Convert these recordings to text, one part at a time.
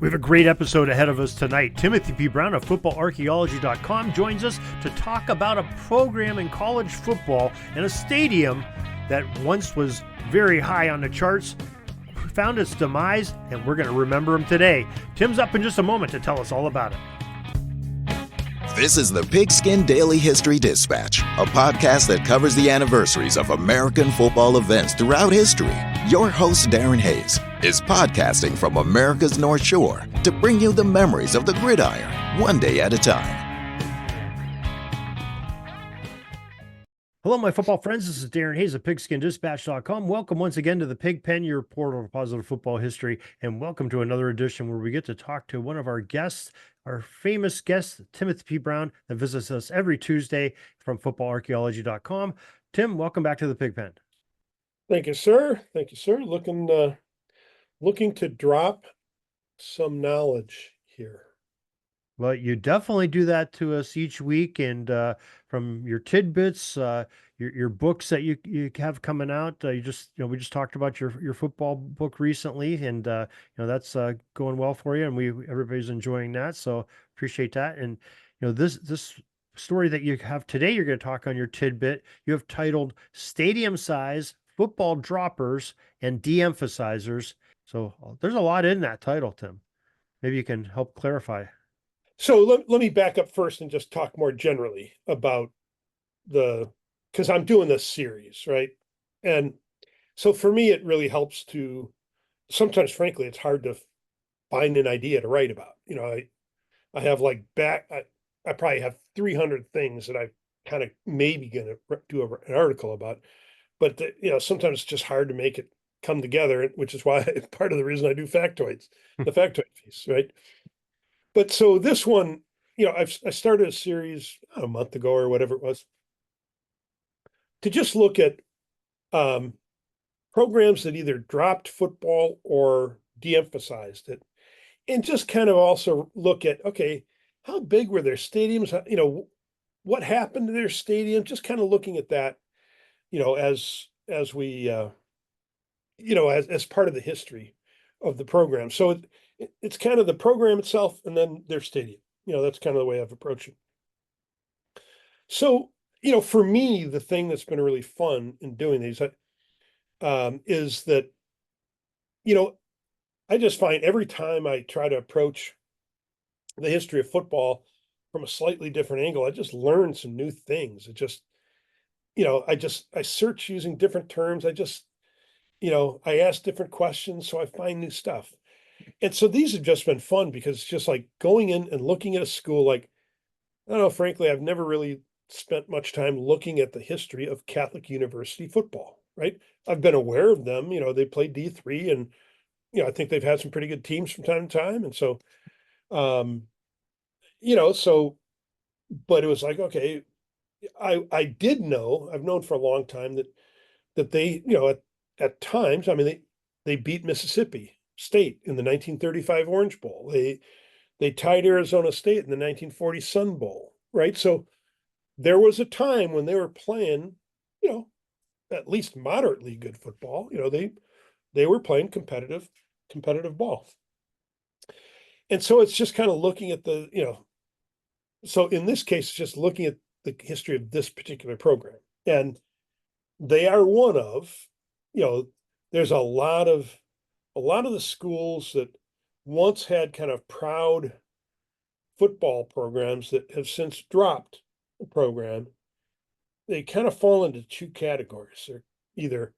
We have a great episode ahead of us tonight. Timothy P. Brown of footballarchaeology.com joins us to talk about a program in college football and a stadium that once was very high on the charts, found its demise, and we're going to remember him today. Tim's up in just a moment to tell us all about it. This is the Pigskin Daily History Dispatch, a podcast that covers the anniversaries of American football events throughout history. Your host, Darren Hays, is podcasting from America's North Shore to bring you the memories of the gridiron, one day at a time. Hello, my football friends. This is Darren Hays of PigskinDispatch.com. Welcome once again to the Pig Pen, your portal for positive football history, and welcome to another edition where we get to talk to one of our guests, our famous guest, Timothy P. Brown, that visits us every Tuesday from footballarchaeology.com. Tim, welcome back to the Pig Pen. Thank you, sir. Thank you, sir. Looking to drop some knowledge here. Well, you definitely do that to us each week, and from your tidbits, your books that you have coming out. We just talked about your football book recently, and that's going well for you, and everybody's enjoying that. So appreciate that. And this story that you have today, you're going to talk on your tidbit. You have titled "Stadium Size, Football Droppers, and De-emphasizers." So there's a lot in that title, Tim. Maybe you can help clarify. So let me back up first and just talk more generally about because I'm doing this series, right? And so for me, it really helps sometimes, frankly, it's hard to find an idea to write about. I have I probably have 300 things that I kind of maybe going to do an article about, but sometimes it's just hard to make it come together, which is why part of the reason I do factoids, the factoid piece, right? But so this one, I started a series a month ago or whatever it was to just look at programs that either dropped football or de-emphasized it, and just kind of also look at, okay, how big were their stadiums? What happened to their stadium? Just kind of looking at that, as we, as part of the history of the program. So it's kind of the program itself and then their stadium. That's kind of the way I've approached it. So, for me, the thing that's been really fun in doing these is that, I just find every time I try to approach the history of football from a slightly different angle, I just learn some new things. It just, I search using different terms. I ask different questions, so I find new stuff. And so these have just been fun because it's just like going in and looking at a school. Like, I don't know, frankly, I've never really spent much time looking at the history of Catholic university football, right? I've been aware of them. They played D3 and, I think they've had some pretty good teams from time to time. And so, but it was like, okay, I've known for a long time that they, at times, they beat Mississippi State in the 1935 Orange Bowl. They tied Arizona State in the 1940 Sun Bowl, right? So there was a time when they were playing, at least moderately good football. They were playing competitive ball. And so it's just kind of looking at so in this case, it's just looking at the history of this particular program. And they are one of, there's a lot of the schools that once had kind of proud football programs that have since dropped the program. They kind of fall into two categories. They're either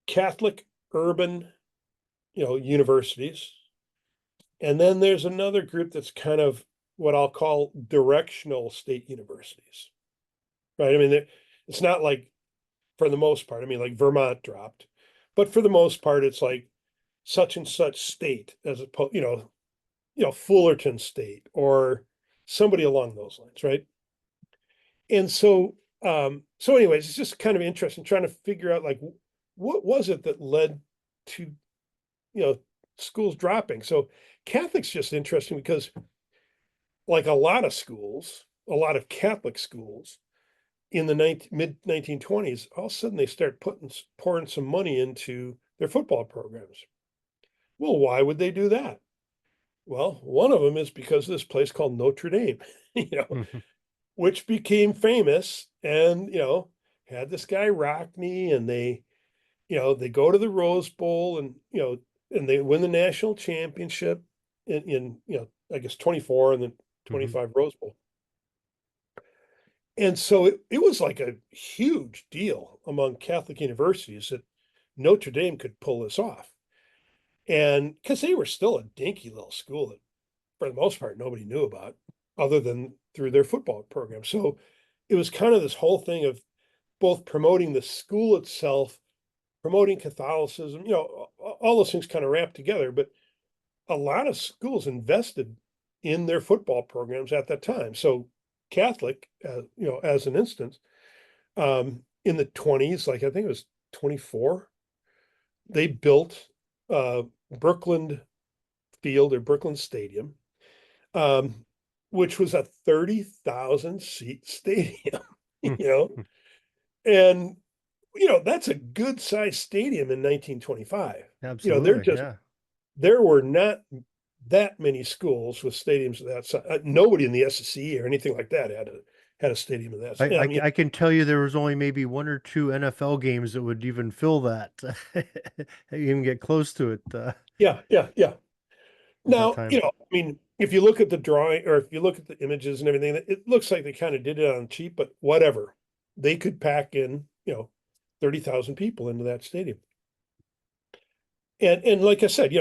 Catholic urban, universities. And then there's another group that's kind of what I'll call directional state universities, right? It's not like, for the most part, like Vermont dropped, but for the most part, it's like such and such state as opposed, Fullerton State or somebody along those lines, right? And so, anyways, it's just kind of interesting trying to figure out like what was it that led to, schools dropping. So Catholic's just interesting because, like a lot of Catholic schools in the mid 1920s, all of a sudden they start pouring some money into their football programs. Well, why would they do that? Well, one of them is because of this place called Notre Dame, you know, Mhm. which became famous and, had this guy Rockney and they go to the Rose Bowl and, and they win the national championship in I guess 24 and then Mhm. 25 Rose Bowl. And so it was like a huge deal among Catholic universities that Notre Dame could pull this off. And because they were still a dinky little school that, for the most part, nobody knew about other than through their football program. So it was kind of this whole thing of both promoting the school itself, promoting Catholicism, all those things kind of wrapped together. But a lot of schools invested in their football programs at that time. So Catholic, as an instance, in the 20s, like I think it was 24, they built uh, Brooklyn Field or Brooklyn Stadium, um, which was a 30,000 seat stadium, you know, and, that's a good sized stadium in 1925. Absolutely. Just, Yeah. there were not that many schools with stadiums of that size. Nobody in the SEC or anything like that had a stadium of that. I mean, I can tell you there was only maybe one or two NFL games that would even fill that, even get close to it yeah, yeah, yeah. at that Now, time. I mean, if you look at the drawing or if you look at the images and everything, it looks like they kind of did it on cheap, but whatever. They could pack in, 30,000 people into that stadium. And like I said,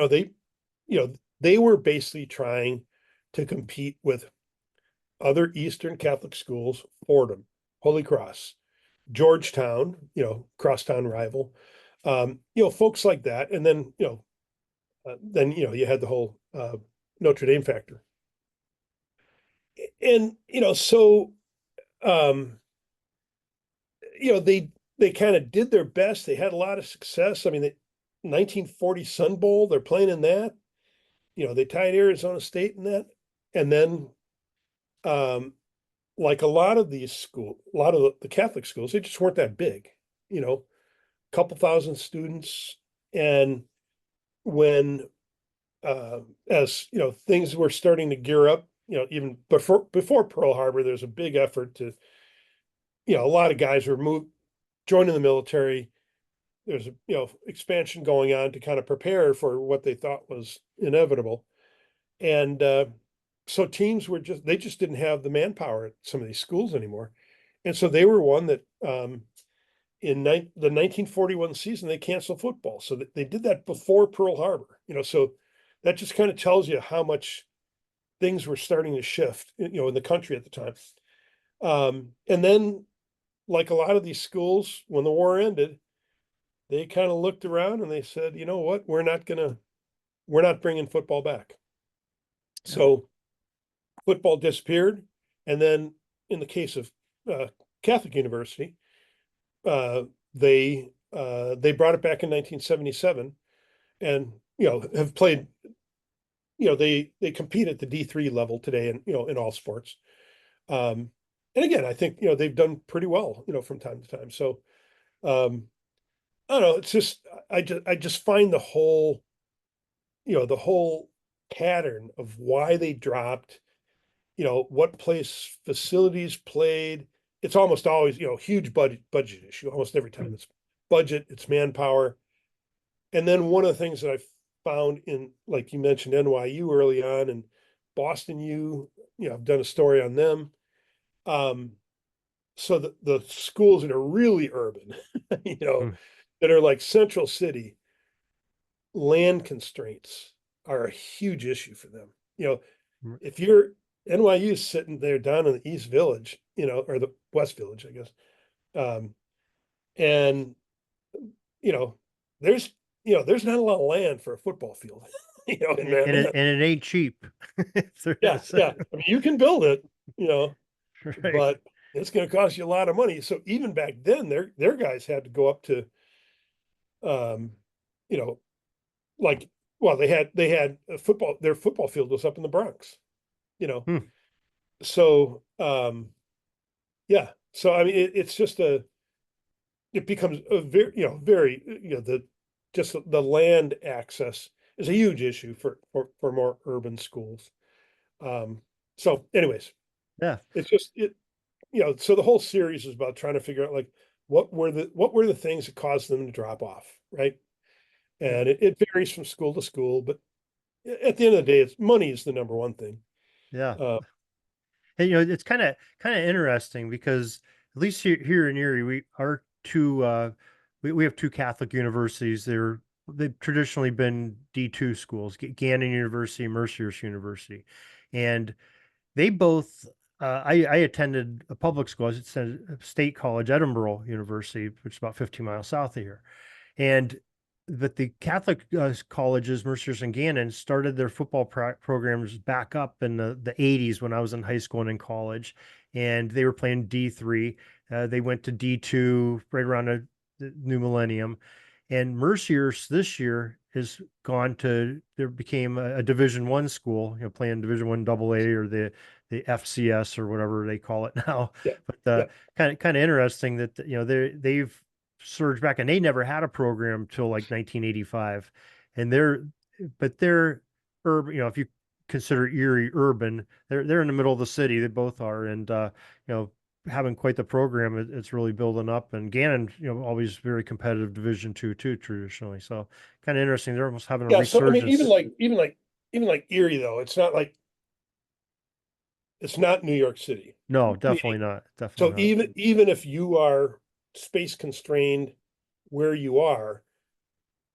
they were basically trying to compete with other Eastern Catholic schools, Fordham, Holy Cross, Georgetown, crosstown rival, folks like that. And then, you had the whole Notre Dame factor. And, so, um, they kind of did their best. They had a lot of success. I mean, the 1940 Sun Bowl, they're playing in that. They tied Arizona State in that. And then, um, like a lot of a lot of the Catholic schools, they just weren't that big, a couple thousand students. And when, as things were starting to gear up, even before Pearl Harbor, there's a big effort to, a lot of guys were joining the military. There's a expansion going on to kind of prepare for what they thought was inevitable. And so teams they just didn't have the manpower at some of these schools anymore. And so they were one that the 1941 season, they canceled football. So they did that before Pearl Harbor, so that just kind of tells you how much things were starting to shift, in the country at the time. And then, like a lot of these schools, when the war ended, they kind of looked around and they said, you know what, we're not bringing football back. Yeah. So football disappeared. And then in the case of uh, Catholic University, uh, they brought it back in 1977 and, have played, they compete at the D3 level today and, in all sports. Um, and again, I think, they've done pretty well, from time to time. So, um, I don't know. It's just, I just find the whole pattern of why they dropped, what place facilities played. It's almost always, huge budget issue. Almost every time Mm. it's budget, it's manpower. And then one of the things that I found in, like you mentioned, NYU early on and Boston U, I've done a story on them. Um, so the schools that are really urban, Mm. that are like Central City, land constraints are a huge issue for them. Mm. If you're NYU is sitting there down in the East Village, or the West Village, I guess, um, and you know, there's there's not a lot of land for a football field, in that. And it ain't cheap. If there Yeah, is. yeah. I mean, you can build it, you know, Right. but it's going to cost you a lot of money. So even back then, their guys had to go up to, um, you know, like, well, they had a football. Their football field was up in the Bronx, you know. Hmm. So yeah. So I mean, it's just it becomes a very, the just the land access. is a huge issue for more urban schools. So anyways, Yeah. it's just so the whole series is about trying to figure out like what were the things that caused them to drop off, right? Yeah. And it varies from school to school, but at the end of the day, it's money is the number one thing. Yeah. Uh, And, it's kind of interesting because at least here in Erie, we have two Catholic universities. They've traditionally been D2 schools, Gannon University, Mercyhurst University, and they both. I attended a public school. I attended a state college, Edinburgh University, which is about 15 miles south of here. And but the Catholic colleges, Mercers and Gannon, started their football programs back up in the 80s when I was in high school and in college, and they were playing D3. They went to D2 right around the new millennium, and Mercyhurst this year has gone to there became a Division One school, playing Division One AA or the FCS or whatever they call it now. yeah, But yeah, kind of interesting that they've surged back, and they never had a program till like 1985, and they're urban. If you consider Erie urban, they're in the middle of the city. They both are, and having quite the program. It's really building up, and Gannon, always very competitive Division two too traditionally. So kind of interesting. They're almost having a yeah. So I mean, even resurgence. like even like Erie though, it's not New York City. No, definitely not. Definitely So not. even if you are space constrained where you are,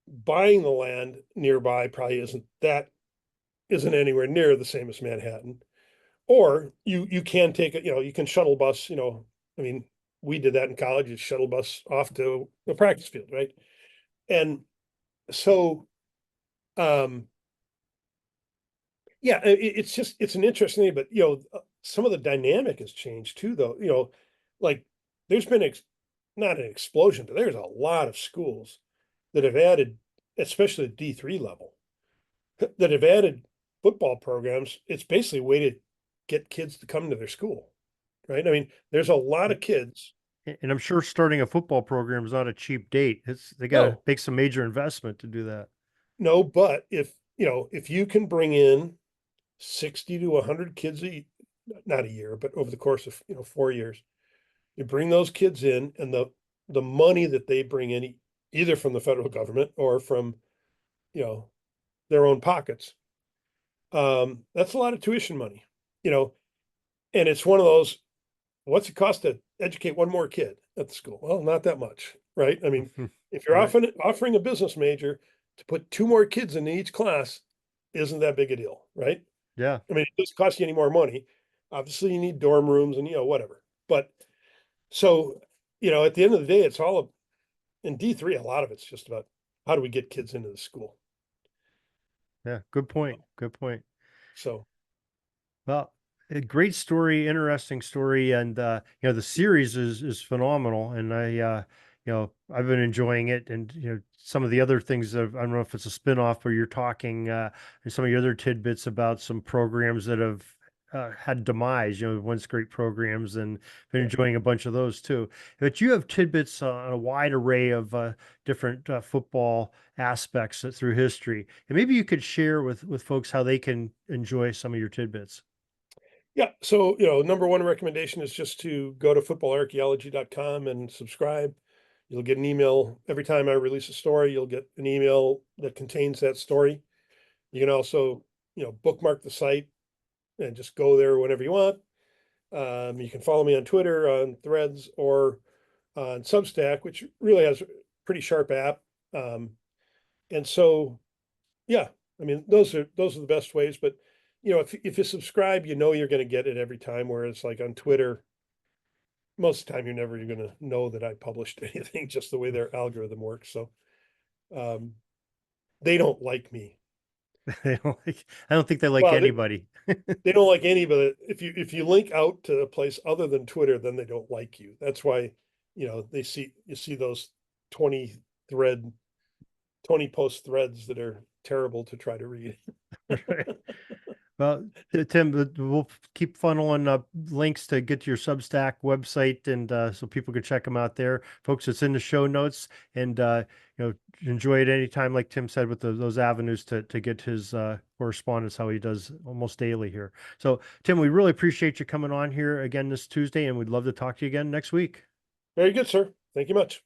buying the land nearby probably isn't anywhere near the same as Manhattan. Or you can take it, you can shuttle bus, I mean, we did that in college, you shuttle bus off to the practice field, right? And so yeah, it's an interesting thing, but some of the dynamic has changed too, though. Like there's been not an explosion, but there's a lot of schools that have added, especially at D3 level, that have added football programs. It's basically a way to get kids to come to their school, right? I mean, there's a lot of kids. And I'm sure starting a football program is not a cheap date. They got to No, make some major investment to do that. no, but if you can bring in 60 to 100 kids not a year, but over the course of 4 years, you bring those kids in, and the money that they bring in, either from the federal government or from you know their own pockets, that's a lot of tuition money, you know, and it's one of those. What's it cost to educate one more kid at the school? Well, not that much, right? I mean, if you're Right. offering a business major to put two more kids in each class, isn't that big a deal, right? Yeah. I mean, it doesn't cost you any more money. Obviously, you need dorm rooms and whatever. But so, at the end of the day, it's all in D3. A lot of it's just about how do we get kids into the school. Yeah. Good point. Good point. So Well, a great story, interesting story, and the series is phenomenal, and I've been enjoying it, and some of the other things that I don't know if it's a spin-off where you're talking and some of your other tidbits about some programs that have had demise, once great programs, and been yeah, enjoying a bunch of those too. But you have tidbits on a wide array of different football aspects through history, and maybe you could share with folks how they can enjoy some of your tidbits. yeah. So number one recommendation is just to go to footballarchaeology.com and subscribe. You'll get an email every time I release a story. You'll get an email that contains that story. You can also bookmark the site and just go there whenever you want. You can follow me on Twitter, on Threads, or on Substack, which really has a pretty sharp app. Um, and so, yeah, I mean, those are the best ways. But if you subscribe, you're going to get it every time. Whereas, like on Twitter, most of the time you're never going to know that I published anything, just the way their algorithm works. So um, they don't like me. I don't think they like Well, anybody. they don't like anybody. If you link out to a place other than Twitter, then they don't like you. That's why, you see those 20 thread 20 post threads that are terrible to try to read. Right. Well, Tim, we'll keep funneling up links to get to your Substack website, and so people can check them out there. Folks, it's in the show notes, and enjoy it anytime, like Tim said, with those avenues to get his correspondence, how he does almost daily here. So, Tim, we really appreciate you coming on here again this Tuesday, and we'd love to talk to you again next week. Very good, sir. Thank you much.